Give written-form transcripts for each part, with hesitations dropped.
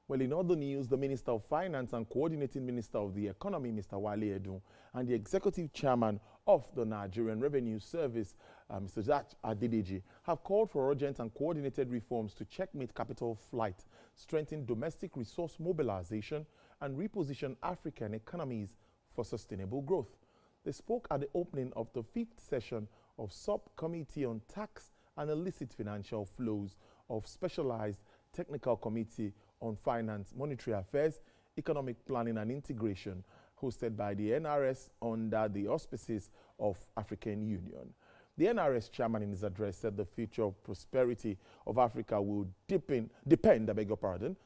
Well, in other news, the Minister of Finance and Coordinating Minister of the Economy, Mr. Wale Edun, and the Executive Chairman of the Nigerian Revenue Service, Mr. Zacch Adedeji, have called for urgent and coordinated reforms to checkmate capital flight, strengthen domestic resource mobilization, and reposition African economies for sustainable growth. They spoke at the opening of the 5th session of Subcommittee on Tax and Illicit Financial Flows of Specialized Technical Committee on Finance, Monetary Affairs, Economic Planning and Integration, hosted by the NRS under the auspices of African Union. The NRS chairman in his address said the future prosperity of Africa will depend,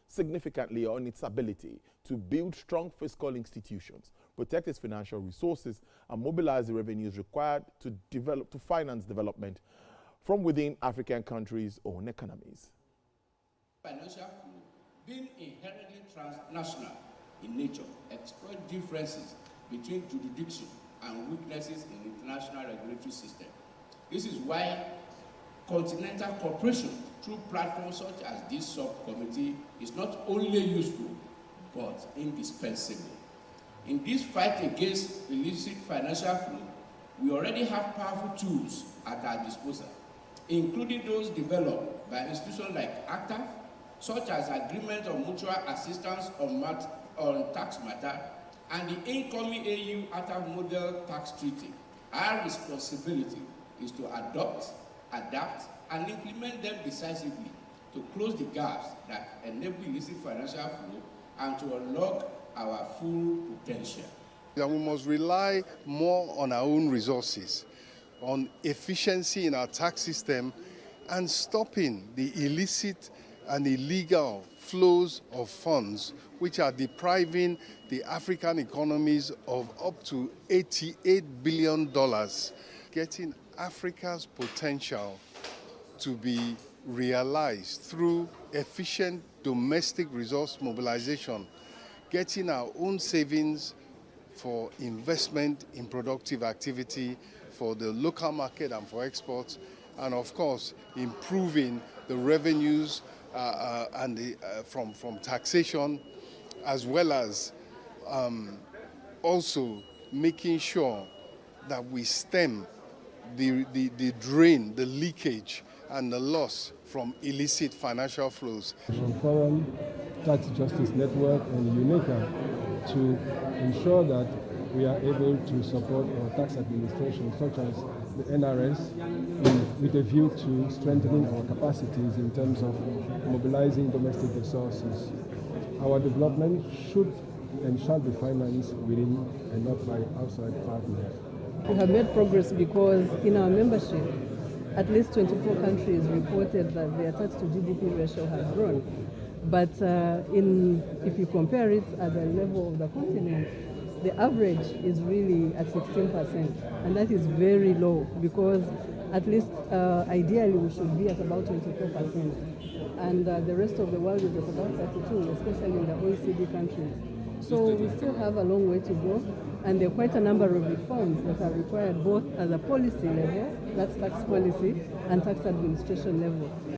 significantly on its ability to build strong fiscal institutions, protect its financial resources, and mobilize the revenues required to finance development from within African countries' own economies. Financial flow, being inherently transnational in nature, exploit differences between jurisdiction and weaknesses in international regulatory system. This is why continental cooperation through platforms such as this subcommittee is not only useful but indispensable. In this fight against illicit financial flow, we already have powerful tools at our disposal, including those developed by institutions like ACTAF, such as Agreement on Mutual Assistance on Tax Matter and the incoming AU ACTAF Model Tax Treaty. Our responsibility is to adopt, adapt, and implement them decisively to close the gaps that enable illicit financial flow and to unlock our full potential. We must rely more on our own resources, on efficiency in our tax system, and stopping the illicit and illegal flows of funds which are depriving the African economies of up to $88 billion, getting Africa's potential to be realized through efficient domestic resource mobilization, getting our own savings for investment in productive activity for the local market and for exports, and of course improving the revenues from taxation, as well as also making sure that we stem the drain, the leakage, and the loss from illicit financial flows. Forum, Tax Justice Network, and UNICA to ensure that we are able to support our tax administration, such as the NRS, with a view to strengthening our capacities in terms of mobilizing domestic resources. Our development should and shall be financed within and not by outside partners. We have made progress because in our membership, at least 24 countries reported that their tax to GDP ratio has grown. But if you compare it at the level of the continent, the average is really at 16%, and that is very low because at least ideally we should be at about 24%, and the rest of the world is at about 32%, especially in the OECD countries. So we still have a long way to go, and there are quite a number of reforms that are required both at the policy level, that's tax policy, and tax administration level.